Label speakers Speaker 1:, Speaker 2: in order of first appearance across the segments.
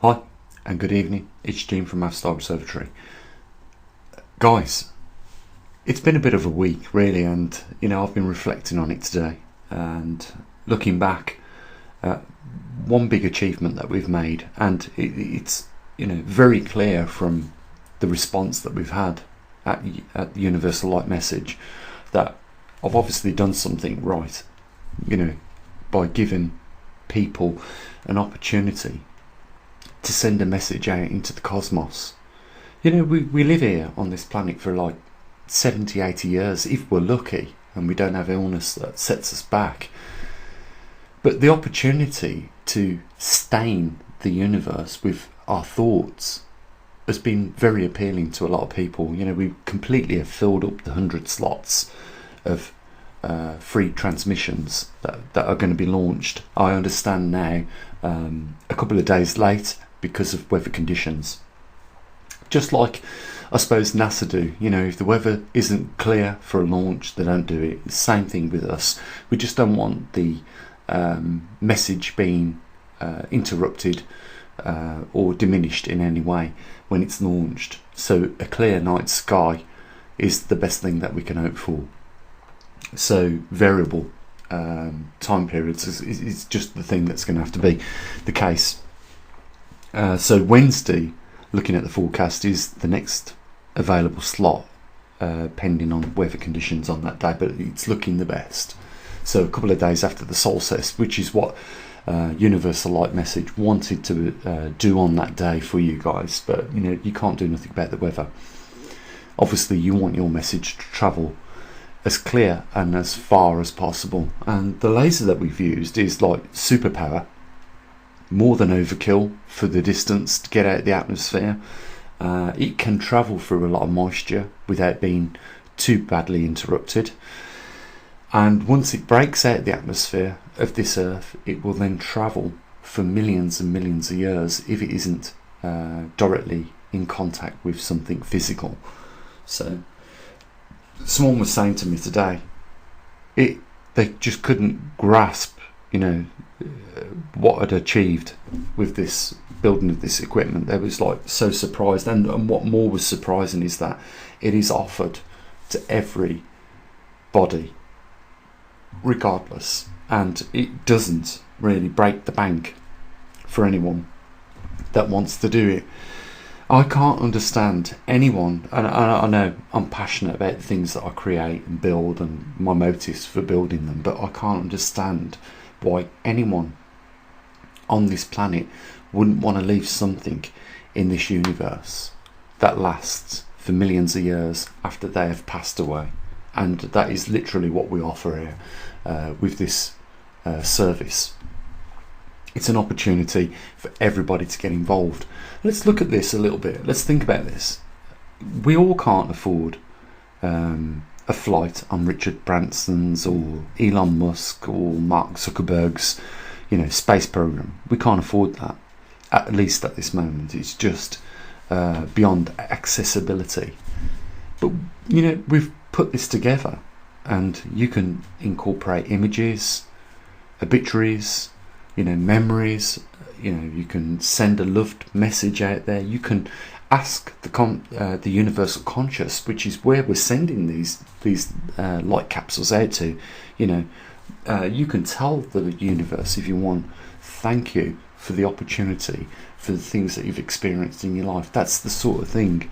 Speaker 1: Hi and good evening, it's Gene from maverickstar Observatory. Guys, it's been a bit of a week really, and I've been reflecting on it today and looking back at one big achievement that we've made, and it's very clear from the response that we've had at the Universal Light Message that I've obviously done something right, by giving people an opportunity to send a message out into the cosmos. We live here on this planet for like 70, 80 years, if we're lucky and we don't have illness that sets us back. But the opportunity to stain the universe with our thoughts has been very appealing to a lot of people. We completely have filled up the 100 slots of free transmissions that are going to be launched. I understand now, a couple of days late because of weather conditions. Just like I suppose NASA do, if the weather isn't clear for a launch, they don't do it. Same thing with us. We just don't want the message being interrupted or diminished in any way when it's launched. So a clear night sky is the best thing that we can hope for. So variable time periods is just the thing that's going to have to be the case. So Wednesday, looking at the forecast, is the next available slot, pending on weather conditions on that day, but it's looking the best. So a couple of days after the solstice, which is what Universal Light Message wanted to do on that day for you guys, but you can't do nothing about the weather. Obviously you want your message to travel as clear and as far as possible, and the laser that we've used is like superpower, more than overkill for the distance to get out of the atmosphere. It can travel through a lot of moisture without being too badly interrupted, and once it breaks out of the atmosphere of this Earth, it will then travel for millions and millions of years if it isn't directly in contact with something physical. So someone was saying to me today, they just couldn't grasp what I'd achieved with this building of this equipment. They was like so surprised, and what more was surprising is that it is offered to everybody regardless, and it doesn't really break the bank for anyone that wants to do it. I can't understand anyone, and I know I'm passionate about the things that I create and build and my motives for building them, but I can't understand why anyone on this planet wouldn't want to leave something in this universe that lasts for millions of years after they have passed away. And that is literally what we offer here with this service. It's an opportunity for everybody to get involved. Let's look at this a little bit. Let's think about this. We all can't afford a flight on Richard Branson's or Elon Musk or Mark Zuckerberg's space program. We can't afford that, at least at this moment. It's just beyond accessibility. But we've put this together, and you can incorporate images, obituaries, memories. You can send a loved message out there. You can ask the universal conscious, which is where we're sending these light capsules out to. You can tell the universe, if you want, thank you for the opportunity, for the things that you've experienced in your life. That's the sort of thing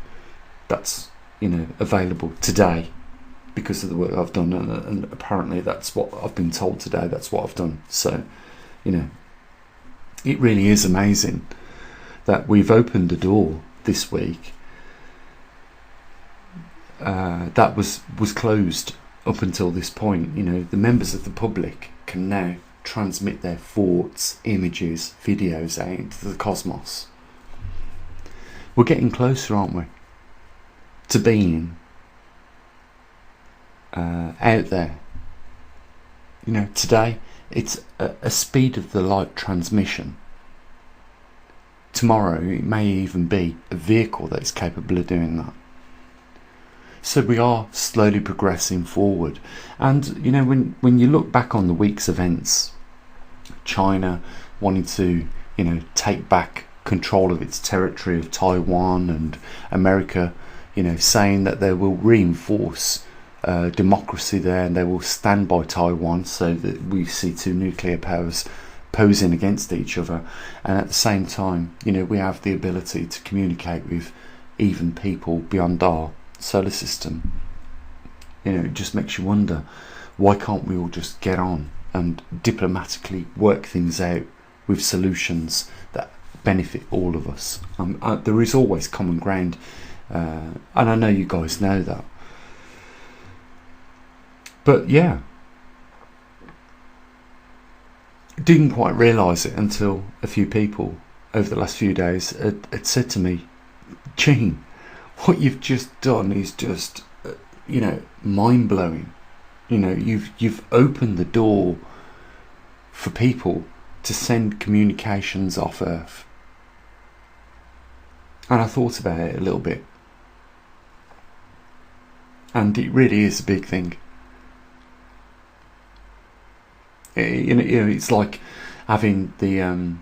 Speaker 1: that's available today because of the work I've done, and apparently that's what I've been told today. That's what I've done. So it really is amazing that we've opened a door this week that was closed up until this point. The members of the public can now transmit their thoughts, images, videos out into the cosmos. We're getting closer, aren't we, to being out there. Today it's a speed of the light transmission. Tomorrow it may even be a vehicle that is capable of doing that. So we are slowly progressing forward. And when you look back on the week's events, China wanting to take back control of its territory of Taiwan, and America, saying that they will reinforce democracy there and they will stand by Taiwan, so that we see two nuclear powers posing against each other. And at the same time, we have the ability to communicate with even people beyond our solar system. It just makes you wonder, why can't we all just get on and diplomatically work things out with solutions that benefit all of us? There is always common ground, and I know you guys know that. But yeah, didn't quite realise it until a few people over the last few days had said to me, Gene, what you've just done is just, mind-blowing. You've opened the door for people to send communications off Earth. And I thought about it a little bit. And it really is a big thing. It's like having the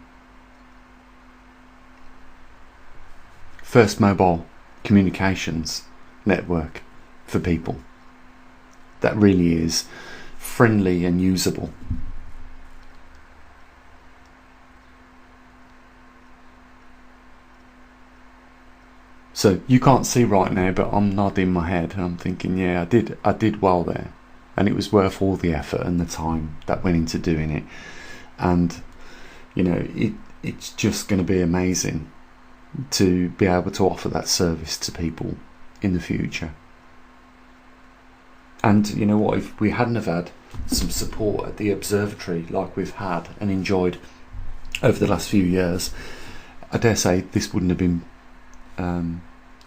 Speaker 1: first mobile communications network for people that really is friendly and usable. So you can't see right now, but I'm nodding my head and I'm thinking, yeah, I did well there. And it was worth all the effort and the time that went into doing it. And it's just going to be amazing to be able to offer that service to people in the future. And you know what, if we hadn't have had some support at the observatory like we've had and enjoyed over the last few years, I dare say this wouldn't have been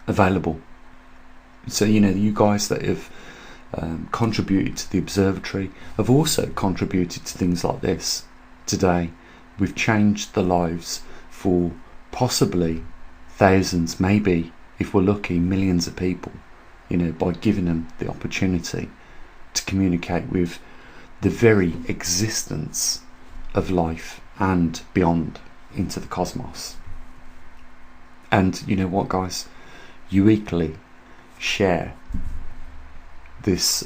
Speaker 1: available. So you guys that have contributed to the observatory have also contributed to things like this. Today we've changed the lives for possibly thousands, maybe if we're lucky millions of people, by giving them the opportunity to communicate with the very existence of life and beyond into the cosmos. And you know what, guys, you equally share this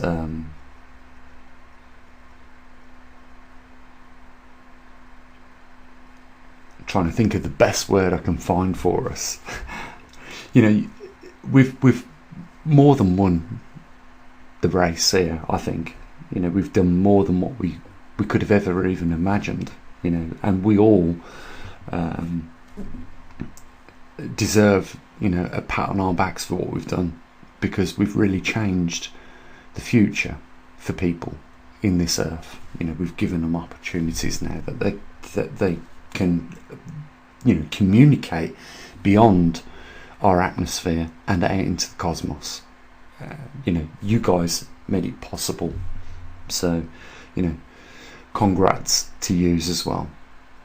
Speaker 1: trying to think of the best word I can find for us. We've more than won the race here. I think we've done more than what we could have ever even imagined. And we all deserve a pat on our backs for what we've done, because we've really changed the future for people in this earth. We've given them opportunities now that they can communicate beyond our atmosphere and out into the cosmos. You guys made it possible, so congrats to yous as well,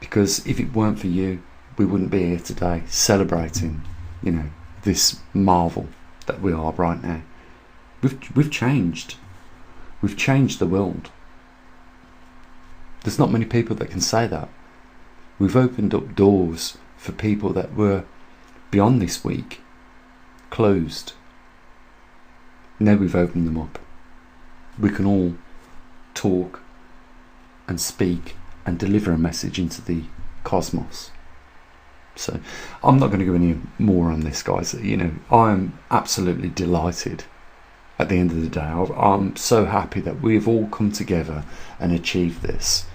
Speaker 1: because if it weren't for you, we wouldn't be here today celebrating this marvel that we are right now. We've changed the world. There's not many people that can say that. We've opened up doors for people that were beyond this week closed. Now we've opened them up. We can all talk and speak and deliver a message into the cosmos. So I'm not going to go any more on this, guys. I'm absolutely delighted at the end of the day. I'm so happy that we've all come together and achieved this.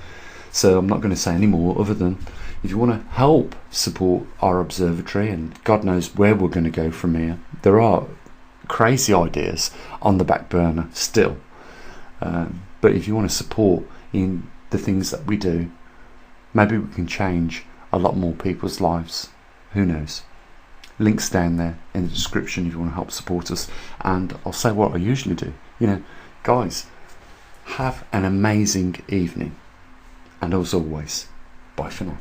Speaker 1: So I'm not going to say any more other than, if you want to help support our observatory, and God knows where we're going to go from here, there are crazy ideas on the back burner still. But if you want to support in the things that we do, maybe we can change a lot more people's lives. Who knows? Links down there in the description if you want to help support us. And I'll say what I usually do. Guys, have an amazing evening. And as always, bye for now.